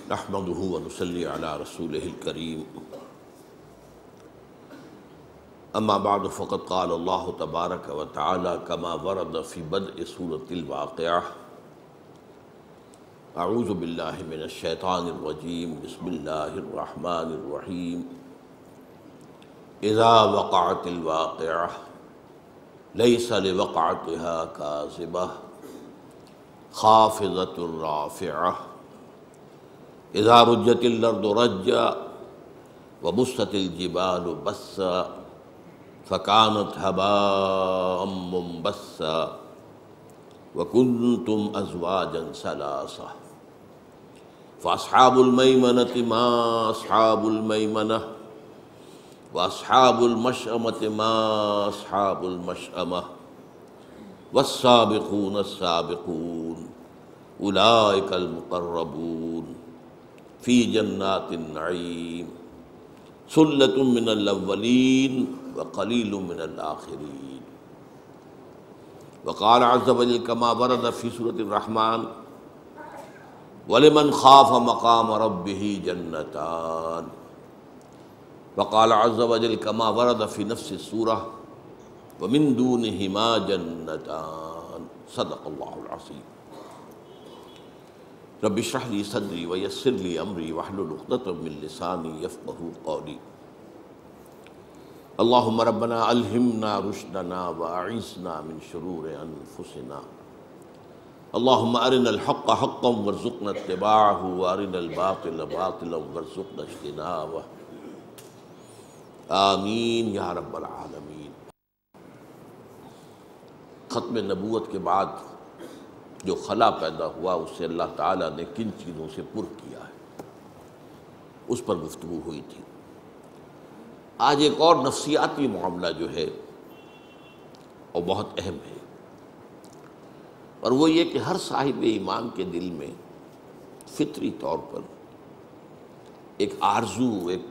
نحمده ونصلي على رسوله الكريم اما بعد فقد قال الله تبارك وتعالى كما ورد في بدء سورة الواقعة اعوذ بالله من الشيطان الرجيم بسم الله الرحمن الرحيم اذا وقعت الواقعة ليس لوقعتها كاذبة خافضة رافعة اذا رجت الارض رجا وبست الجبال بسا فكانت هباء منبثا وكنتم ازواجا ثلاثا فاصحاب الميمنة ما اصحاب الميمنة واصحاب المشأمة ما اصحاب المشأمة والسابقون السابقون اولئك المقربون فی جنات النعیم ثلۃ من الاولین وقلیل من الآخرین وقال عز وجل كما ورد في سورة الرحمن ولمن خاف مقام ربه جنتان وقال عز وجل كما ورد في نفس السورة ومن دونهما جنتان صدق الله العظيم رب اشرح لي صدري ويسر لي امري واحلل عقدة من لساني يفقهوا قولي اللهم ربنا الهمنا رشدنا واعصمنا من شرور انفسنا اللهم ارنا الحق حقا وارزقنا اتباعه وارنا الباطل باطلا وارزقنا اجتنابه آمین یا رب العالمین۔ ختم نبوت کے بعد جو خلا پیدا ہوا اس سے اللہ تعالیٰ نے کن چیزوں سے پر کیا ہے اس پر گفتگو ہوئی تھی۔ آج ایک اور نفسیاتی معاملہ جو ہے وہ بہت اہم ہے، اور وہ یہ کہ ہر صاحب ایمان کے دل میں فطری طور پر ایک آرزو، ایک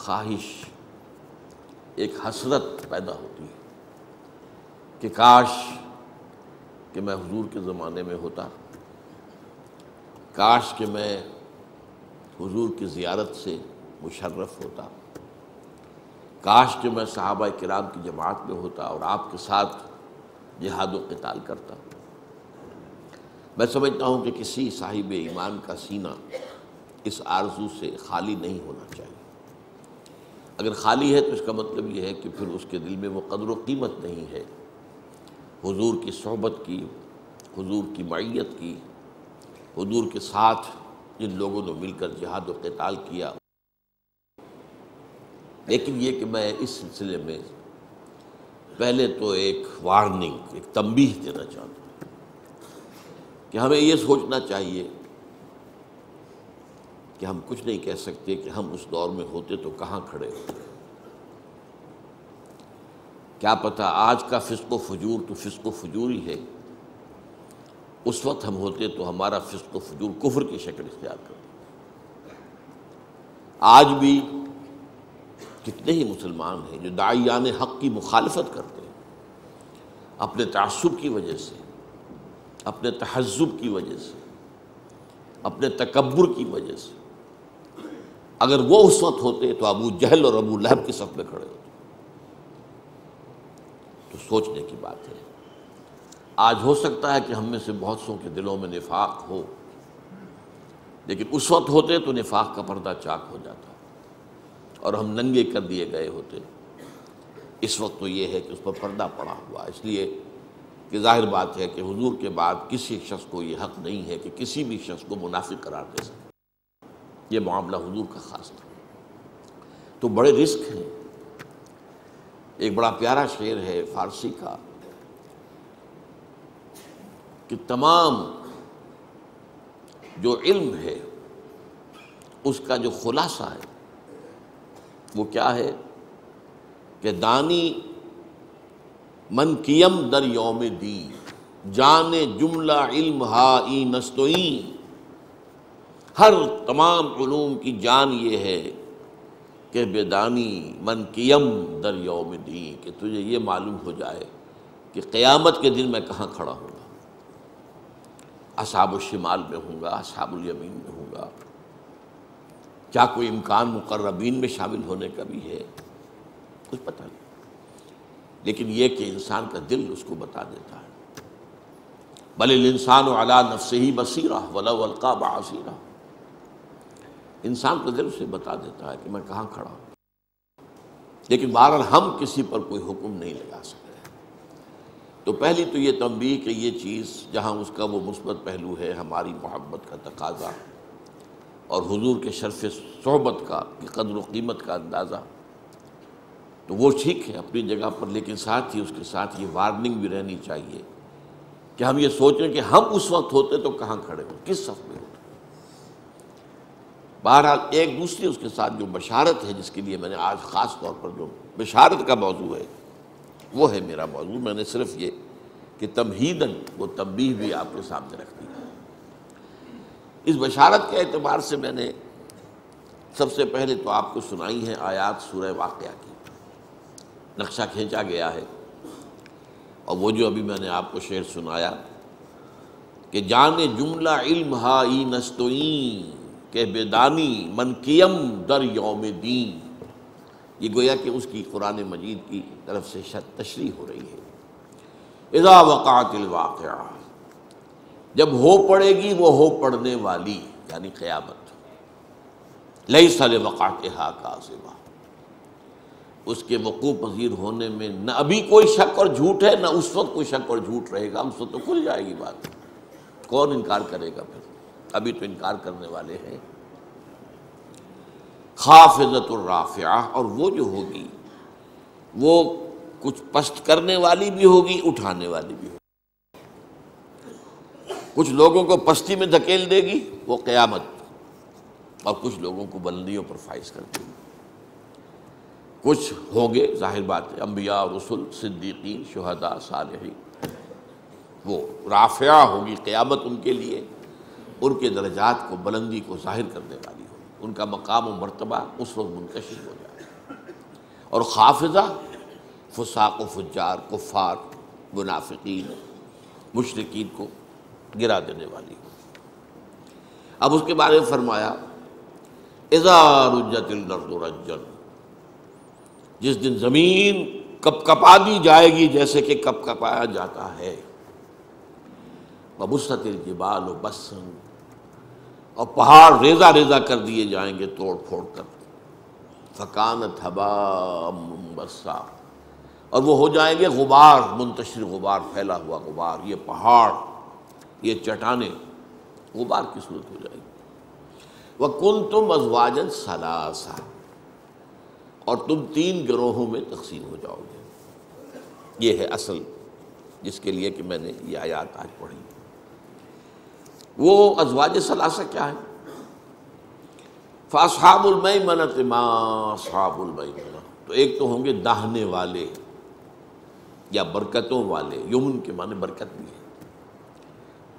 خواہش، ایک حسرت پیدا ہوتی ہے کہ کاش کہ میں حضور کے زمانے میں ہوتا، کاش کہ میں حضور کی زیارت سے مشرف ہوتا، کاش کہ میں صحابہ کرام کی جماعت میں ہوتا اور آپ کے ساتھ جہاد و قتال کرتا۔ میں سمجھتا ہوں کہ کسی صاحب ایمان کا سینہ اس آرزو سے خالی نہیں ہونا چاہیے۔ اگر خالی ہے تو اس کا مطلب یہ ہے کہ پھر اس کے دل میں وہ قدر و قیمت نہیں ہے حضور کی صحبت کی، حضور کی معیت کی، حضور کے ساتھ جن لوگوں نے مل کر جہاد و قتال کیا۔ لیکن یہ کہ میں اس سلسلے میں پہلے تو ایک وارننگ، ایک تنبیہ دینا چاہتا ہوں کہ ہمیں یہ سوچنا چاہیے کہ ہم کچھ نہیں کہہ سکتے کہ ہم اس دور میں ہوتے تو کہاں کھڑے ہوتے۔ کیا پتہ آج کا فسق و فجور تو فسق و فجور ہی ہے، اس وقت ہم ہوتے تو ہمارا فسق و فجور کفر کی شکل اختیار کرتا۔ آج بھی کتنے ہی مسلمان ہیں جو داعیان حق کی مخالفت کرتے ہیں اپنے تعصب کی وجہ سے، اپنے تحزب کی وجہ سے، اپنے تکبر کی وجہ سے۔ اگر وہ اس وقت ہوتے تو ابو جہل اور ابو لہب کی صف میں کھڑے ہوتے۔ تو سوچنے کی بات ہے۔ آج ہو سکتا ہے کہ ہم میں سے بہت سو کے دلوں میں نفاق ہو، لیکن اس وقت ہوتے تو نفاق کا پردہ چاک ہو جاتا اور ہم ننگے کر دیے گئے ہوتے۔ اس وقت تو یہ ہے کہ اس پر پردہ پڑا ہوا، اس لیے کہ ظاہر بات ہے کہ حضور کے بعد کسی شخص کو یہ حق نہیں ہے کہ کسی بھی شخص کو منافق قرار دے سکے۔ یہ معاملہ حضور کا خاص تھا۔ تو بڑے رسک ہیں۔ ایک بڑا پیارا شعر ہے فارسی کا کہ تمام جو علم ہے اس کا جو خلاصہ ہے وہ کیا ہے کہ دانی من کیم در یوم دی جانے جملہ علم ہا ای نستوئیں۔ ہر تمام علوم کی جان یہ ہے کہ بیدانی من کیم در یوم دین، کہ تجھے یہ معلوم ہو جائے کہ قیامت کے دن میں کہاں کھڑا ہوں گا، اصحاب الشمال میں ہوں گا، اصحاب الیمین میں ہوں گا، کیا کوئی امکان مقربین میں شامل ہونے کا بھی ہے؟ کچھ پتہ نہیں، لیکن یہ کہ انسان کا دل اس کو بتا دیتا ہے۔ بل الانسان علی نفسہ بصیرہ ولو القی معاذیرہ، انسان کا دل اسے بتا دیتا ہے کہ میں کہاں کھڑا ہوں، لیکن بہرحال ہم کسی پر کوئی حکم نہیں لگا سکتے۔ تو پہلی تو یہ تنبیہ کہ یہ چیز جہاں اس کا وہ مثبت پہلو ہے، ہماری محبت کا تقاضا اور حضور کے شرف صحبت کا قدر و قیمت کا اندازہ، تو وہ ٹھیک ہے اپنی جگہ پر، لیکن ساتھ ہی اس کے ساتھ یہ وارننگ بھی رہنی چاہیے کہ ہم یہ سوچیں کہ ہم اس وقت ہوتے تو کہاں کھڑے ہوں، کس صف میں ہوتے۔ بہرحال ایک دوسری اس کے ساتھ جو بشارت ہے، جس کے لیے میں نے آج خاص طور پر جو بشارت کا موضوع ہے وہ ہے میرا موضوع، میں نے صرف یہ کہ تمہیداً وہ تنبیہ بھی آپ کے سامنے رکھ دی۔ اس بشارت کے اعتبار سے میں نے سب سے پہلے تو آپ کو سنائی ہے آیات سورہ واقعہ کی، نقشہ کھینچا گیا ہے، اور وہ جو ابھی میں نے آپ کو شعر سنایا کہ جانے جملہ علم ہائی نستوئیں کہ بیدانی من کیم در یوم دین، یہ گویا کہ اس کی قرآن مجید کی طرف سے تشریح ہو رہی ہے۔ اذا وقعت الواقعہ، جب ہو پڑے گی وہ ہو پڑنے والی یعنی قیامت، لیس لوقعتہا کاذبہ، اس کے وقوع پذیر ہونے میں نہ ابھی کوئی شک اور جھوٹ ہے، نہ اس وقت کوئی شک اور جھوٹ رہے گا، اس وقت تو کھل جائے گی بات، کون انکار کرے گا پھر، ابھی تو انکار کرنے والے ہیں۔ خافضۃ الرافعہ، اور وہ جو ہوگی وہ کچھ پست کرنے والی بھی ہوگی، اٹھانے والی بھی ہوگی، کچھ لوگوں کو پستی میں دھکیل دے گی وہ قیامت، اور کچھ لوگوں کو بلندیوں پر فائز کر دے گی۔ کچھ ہوں گے ظاہر بات ہے انبیاء، رسل، صدیقین، شہداء، صالحین، وہ رافعہ ہوگی قیامت ان کے لیے، ان کے درجات کو، بلندی کو ظاہر کرنے والی ہوگی، ان کا مقام و مرتبہ اس وقت منکشف ہو جائے گا۔ اور خافضہ فساق و فجار، کفار، منافقین، مشرکین کو گرا دینے والی ہوگی۔ اب اس کے بارے میں فرمایا اذا رجت الارض رجا، جس دن زمین کپ کپا دی جائے گی جیسے کہ کپ کپایا جاتا ہے، وبست الجبال بسا، اور پہاڑ ریزہ ریزہ کر دیے جائیں گے توڑ پھوڑ کر، فکانت ھباء منبثا، اور وہ ہو جائیں گے غبار، منتشر غبار، پھیلا ہوا غبار، یہ پہاڑ، یہ چٹانیں غبار کی صورت ہو جائے گی۔ وَكُنْتُمْ أَزْوَاجًا ثَلَاثًا، اور تم 3 گروہوں میں تقسیم ہو جاؤ گے۔ یہ ہے اصل جس کے لیے کہ میں نے یہ آیات آج پڑھی۔ وہ ازواج ثلاثہ کیا ہے؟ فَأَصْحَابُ الْمَيْمَنَةِ مَا أَصْحَابُ الْمَيْمَنَةِ، تو ایک تو ہوں گے داہنے والے یا برکتوں والے، یمن کے معنی برکت بھی ہے،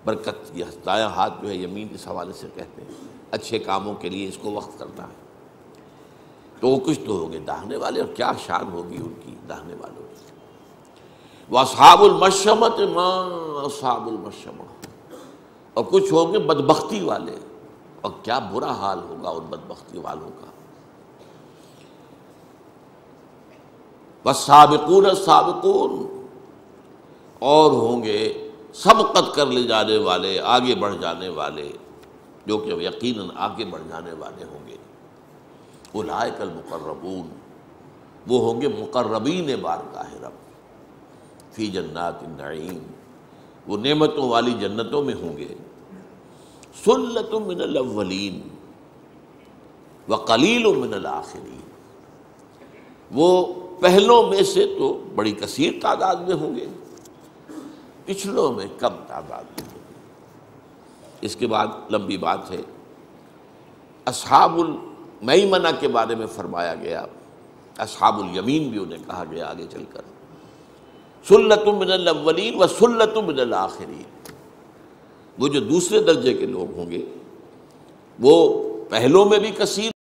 برکت یہ دایاں ہاتھ جو ہے یمین اس حوالے سے کہتے ہیں، اچھے کاموں کے لیے اس کو وقف کرتا ہے، تو وہ کچھ تو ہوں گے داہنے والے، اور کیا شان ہوگی ان کی داہنے والوں کی۔ وَأَصْحَابُ الْمَشْأَمَةِ مَا أَصْحَابُ الْمَشْأَمَةِ، اور کچھ ہوں گے بدبختی والے، اور کیا برا حال ہوگا ان بدبختی والوں کا۔ وَالسَّابِقُونَ السَّابِقُونَ، اور ہوں گے سبقت کر لے جانے والے، آگے بڑھ جانے والے، جو کہ یقیناً آگے بڑھ جانے والے ہوں گے۔ اولئک المقربون، وہ ہوں گے مقربین بارگاہ رب، فی جنات النعیم، وہ نعمتوں والی جنتوں میں ہوں گے۔ ثلۃ من الاولین وقلیل من الآخرین، وہ پہلوں میں سے تو بڑی کثیر تعداد میں ہوں گے، پچھلوں میں کم تعداد میں ہوں گے۔ اس کے بعد لمبی بات ہے، اصحاب المیمنہ کے بارے میں فرمایا گیا، اصحاب الیمین بھی انہیں کہا گیا آگے چل کر۔ ثلۃ من الاولین وثلۃ من الآخرین، وہ جو دوسرے درجے کے لوگ ہوں گے وہ پہلوں میں بھی کثیر